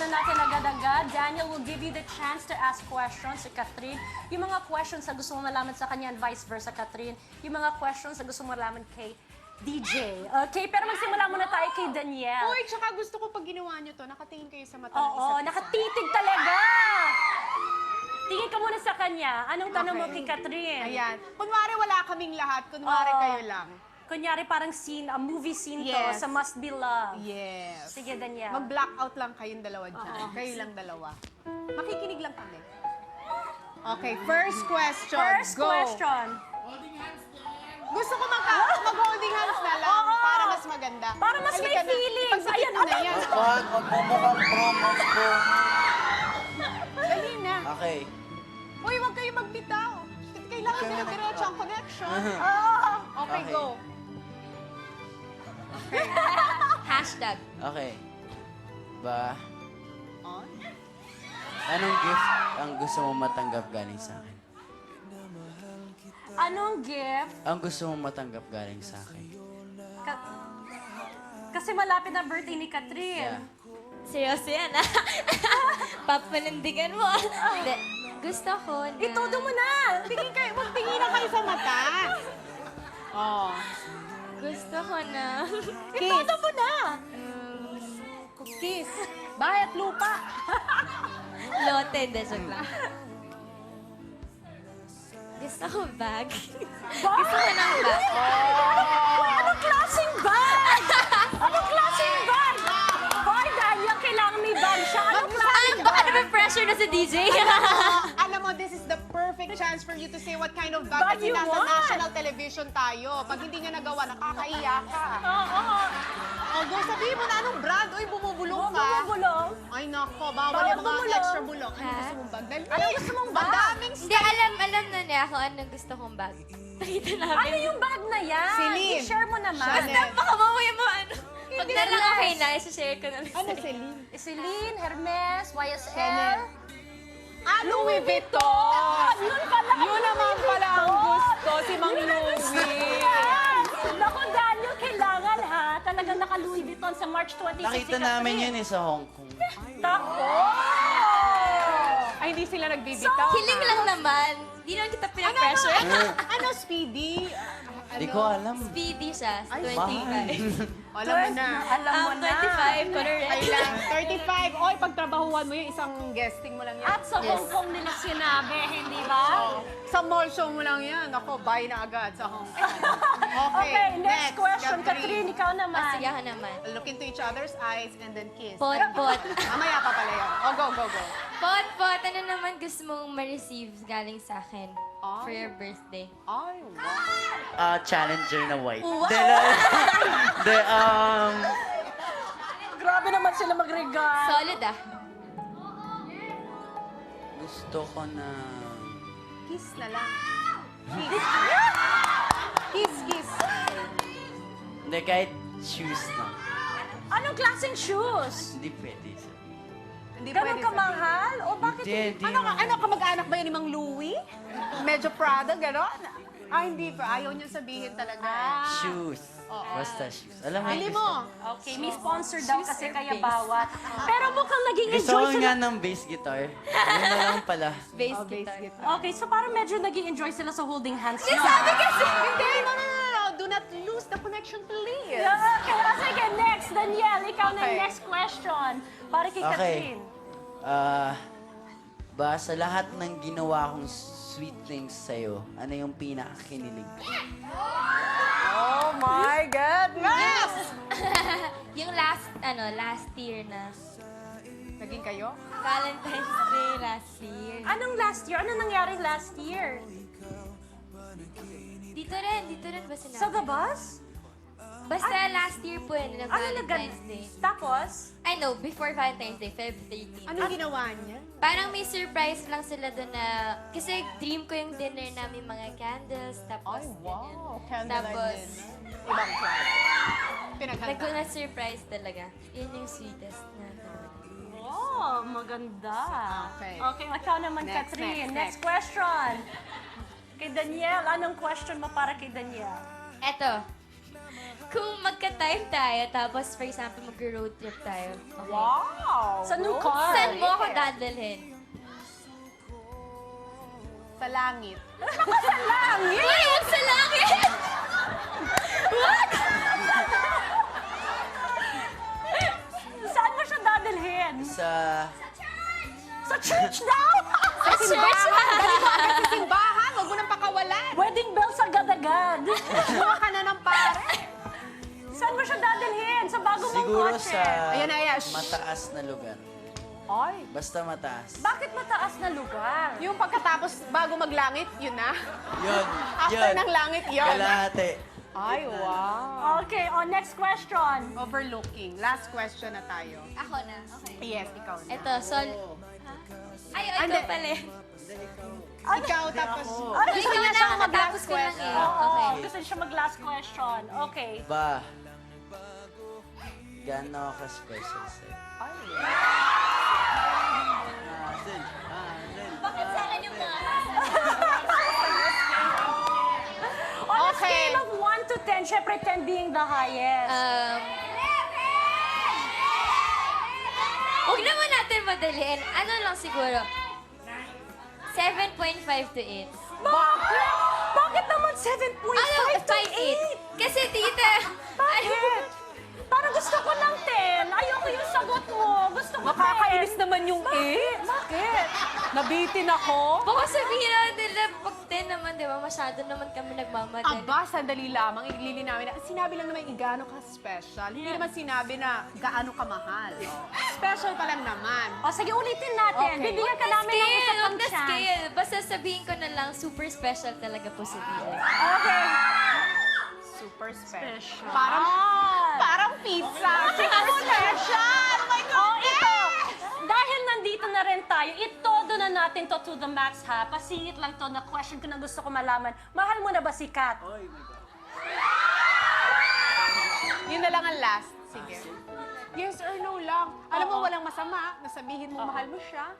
na natin agad-agad. Daniel will give you the chance to ask questions si Catherine. Yung mga questions na gusto mo malaman sa kanya and vice versa, Catherine. Yung mga questions na gusto mo malaman kay DJ. Okay, pero magsimula muna tayo kay Danielle. Uy, tsaka gusto ko pag ginawa nyo to, nakatingin kayo sa mata ng isa't Oo, isa. nakatitig talaga. Tingin ka muna sa kanya. Anong tanong mo kay Catherine? Ayan. Kunwari wala kaming lahat, kunwari Oo. kayo lang. Kunyari parang scene, a movie scene to Yes. sa Must Be Love. Yes. Sige, Danielle. Mag-blackout lang kayong dalawa dyan. Kayo lang dalawa. Makikinig lang kami. Okay, first question. First Go. question. Gusto ko mag-holding hands na lang Oo. para mas maganda. Para mas may Halika na. feelings. Ipagdikit Ayan, mo na ano? yan. Wag, magmumukhang promos po. Dali na. Okay. Uy, huwag kayo magbitaw. Kailangan Okay. dire-diretso ang connection. Oo. Okay, Okay. go. Hashtag. Okay. Ba, On. anong gift ang gusto mo matanggap galing sa akin? Anong gift? Ang gusto mo matanggap galing sa akin? Ka- kasi malapit na birthday ni Catherine. Yeah. Seryoso yan, ah. Papanindigan mo. Hindi. Gusto ko na... Itudo mo na! Magtingin na kayo sa mata. Oh. Gusto ko na... Itudo mo na! Kiss. Bahay at lupa. Lote, hindi. Joke lang. Gusto ko bag. Gusto ko ng bag. Uy, anong klaseng bag? Anong klaseng bag? Boy, Daniel, kailangan may bag siya. Anong klaseng Baka naman-pressure na sa DJ. Alam mo, this is the perfect chance for you to say what kind of bag Bag kasi you nasa want. national television tayo. Pag hindi niya nagawa, nakakaiyak ka. Oo. O, go, sabihin mo na anong brand. Uy, bumubulong ka. Bumubulong. Ay, nako, bawal Bawal yung mga bumulong. extra bulong. Ano Ha? gusto mong bag? Dali. Anong gusto mong bag? Ang daming Hindi, alam na niya kung anong gusto kong bag. Nakita namin. Ano yung bag na yan? Celine. I-share mo naman. Chanel. Baka mamaya mo ano. Pag na lang okay na, isa-share ko na lang. Ano, Celine? Celine, Hermes, YSL. Chanel. Ah, Louis Vuitton! Yun pala. Yun naman pala ang gusto, si Mang Louis. Naku, Daniel, kailangan ha. Talagang naka-Louis Vuitton sa March 26. Nakita namin yun sa Hong Kong. Tako! Ay, hindi sila nagbibitaw. Hiling lang naman. Hindi naman kita pinapressure. Ano, Speedy? Di ko alam. Speedy siya. Ay, 25. Alam mo na. Alam mo na. 25, correct. Ay lang, 35. Oy, pagtrabahuan mo yung isang guesting mo lang yan. At sa Yes. Hong Kong nila sinabi, hindi ba? Sa mall show mo lang yan. Ako, buy na agad sa Hong Kong. Okay, next question. Catherine, ikaw naman. Sige ako naman. Look into each other's eyes and then kiss. Pot. Mamaya pa pala yan. Oh, go. Pot. Ano naman gusto mong ma-receive galing sa akin for your birthday? Ay, wow. Challenger na white. Wow. De, Grabe naman sila mag-regard. Solid ah. gusto ko na... Kiss na lang. Kiss. Hindi, kahit shoes na. Anong klaseng shoes? Hindi pwede sabihin. Hindi Ganun pwede kamahal? O bakit? Hindi. Ano kamag-anak ba yan ni Mang Louie? Medyo Prada, gano'n? Ah, hindi pa. Ayaw niya sabihin talaga. Shoes. Basta shoes. Alam mo, Hindi gusto- mo. Okay, may sponsor daw Shoes kasi or kaya base? bawat. Pero mukhang naging Gusto enjoy ko sila. nga ng bass guitar. Yun na lang pala. Bass Oh, bass guitar. guitar. Okay, so parang medyo naging enjoy sila sa holding hands. Sabi kasi! Hindi, no. Do not lose the connection, please. Okay, sige, next. Danielle, ikaw na yung Okay. next question. Para kay Okay. Catherine. Ba, sa lahat ng ginawa kong sweet things sa'yo, ano yung pinakakinilig? Oh my goodness! Yung last year na. Naging kayo? Valentine's Day last year. Anong last year? Ano nangyari last year? Dito rin ba sinabi? Sa Gabas? Basta last year po yun, na Ano Valentine's Day. Tapos? I know, before Valentine's Day, Feb 13. Anong ginawa niya? Parang may surprise lang sila doon na, kasi dream ko yung dinner namin, mga candles, tapos Ay, ganyan. wow. Candlelight Tapos, dinner. Ibang class. Pinaghanda. nag-surprise talaga. Yun yung sweetest na talaga. Oh, maganda. Okay. Okay, ikaw naman, Next, Catherine. next. Next question. Kay Danielle, anong question mo para kay Danielle? Eto, kung magka-time tayo, tapos for example, mag-road trip tayo. Okay. Wow! Sa new car. Saan mo ako dadalhin? Sa langit. Langit! Uy, huwag sa langit! Saan mo siya dadalhin? Sa church daw! Sa simbahan! Ganito agad sa simbahan! Huwag mo nang pakawalan! Wedding bells agad-agad. Buha ka na ng pare! Saan mo siya dadalhin? Sa bago mong Siguro kotse. sa Ayan, ayan. Shh. mataas na lugar. Ay! Basta mataas. Bakit mataas na lugar? Yung pagkatapos, bago maglangit, yun na. Yun, After yun. ng langit, yun. Kalahati. Ay, wow. Okay, next question. Overlooking. Last question na tayo. Ako na, okay. Yes, ikaw na. Ito, Ay, ikaw Ande. pala. Ikaw, tapos... Ay, gusto ikaw niya na, siyang matapos mag-last ko lang question. eh. Oo, Okay. gusto niya siya mag-last question. Okay. Ba, gaano ako ka-special sa'yo? Bakit sa akin yung mga... On a Okay. scale of 1 to 10, syempre 10 being the highest. Huwag naman natin madaliin. Ano lang siguro? 7.5 to 8. Bakit? Bakit naman 7.5 Ano? to 5.8. Kasi tita... Bakit? Parang gusto ko ng 10. Ayoko yung sagot mo. Gusto ko 10. Nakakainis naman yung Bakit? Bakit? Nabitin ako. Baka sabihin natin nila, pag 10 naman, di ba? Masyado naman kami nagmamadali. Aba, sandali lamang, ililinamin na. Sinabi lang naman yung gaano ka special. Hindi naman sinabi na gaano ka mahal. Special pa lang naman. O sige, ulitin natin. Okay. Bibigyan ka namin ng isa Huwag pang na chance. scale. Basta sabihin ko na lang, super special talaga po si Tia. Okay. Super special. Special. Parang pizza. Super special! Oh my God! Ito, dahil nandito na rin tayo, itodo na natin to the max ha. Pasingit lang to na question ko na gusto ko malaman. Mahal mo na ba si Kat? Yun na lang ang last. Sige. Yes or no lang. Alam mo, walang masama. Nasabihin mo, mahal mo siya.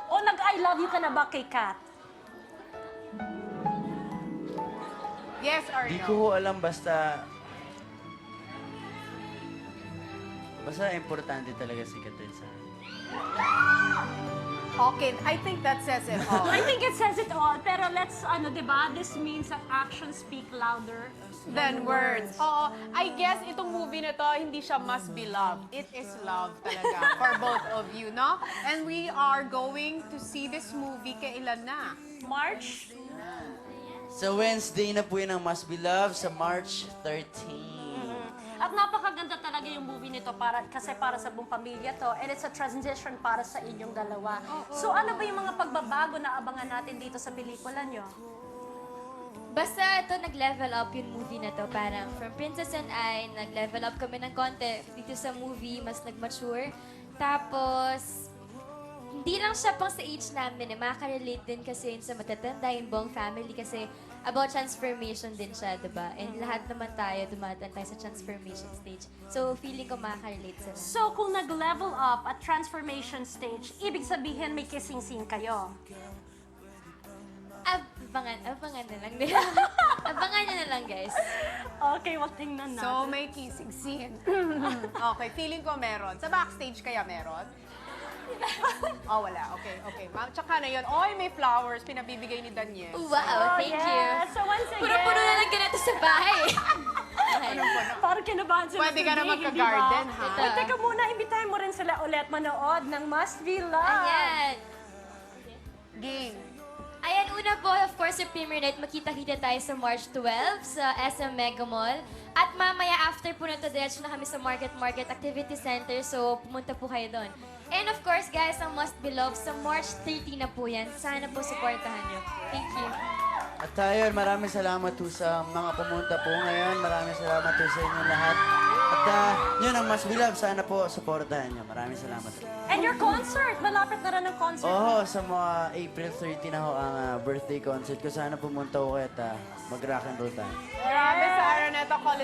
O nag-I love you ka na ba kay Kat? Yes or Di no? ko ho alam, basta importante talaga si Catherine sa akin. Okay, I think that says it all. I think it says it all, pero let's, diba, this means that actions speak louder. Than words. Oo. I guess itong movie na to, hindi siya must be loved. It is love talaga for both of you, no? And we are going to see this movie kailan na? March? Sa Wednesday na po yun ang Must Be Loved sa March 13. At napakaganda talaga yung movie nito kasi para sa buong pamilya to, and it's a transition para sa inyong dalawa. So ano ba yung mga pagbabago na abangan natin dito sa pelikula nyo? Basta ito, nag-level up yung movie na to. Parang from Princess and I, nag-level up kami ng konti. Dito sa movie, mas nag-mature. Tapos, hindi lang siya pang sa age namin. Makaka-relate din kasi yun sa matatanda, yung buong family. Kasi about transformation din siya, diba? And lahat naman tayo, dumadaan tayo sa transformation stage. So, feeling ko makaka-relate sila. So kung nag-level up at transformation stage, ibig sabihin may kissing scene kayo. Abangan na lang din. Abangan nyo na lang, guys. Okay, well tingnan na. So, may kissing scene. Okay, feeling ko meron. Sa backstage kaya meron? Oh, wala. Okay, okay. Tsaka na yun. Oy, may flowers. Pinabibigay ni Daniel. Wow, thank you. So once again, Puro-puro na lang ganito sa bahay. Okay. parang kinabahan sila Pwede sa ka na day, magka-garden, hindi ha? ba? Uy, teka muna, imbitahin mo rin sila ulit manood ng Must Be Love. Ayan. Game. Ayan, una po, of course, sa premiere night, makita-kita tayo sa March 12 sa SM Mega Mall. At mamaya, after po nito, diretso na kami sa Market Activity Center. So, pumunta po kayo doon. And of course, guys, ang Must Be Loved sa March 30 na po yan. Sana po supportahan nyo. Thank you. At tayo, maraming salamat po sa mga pumunta po ngayon. Maraming salamat po sa inyong lahat. At yun ang Must Be Loved. Sana po supportahan nyo. Maraming salamat. And your concert, malapit na rin ang concert. Oo, sa mga April 30 na ho ang birthday concert ko. Sana pumunta ko at mag-rock and roll tayo. Grabe sa Araneta Coliseum.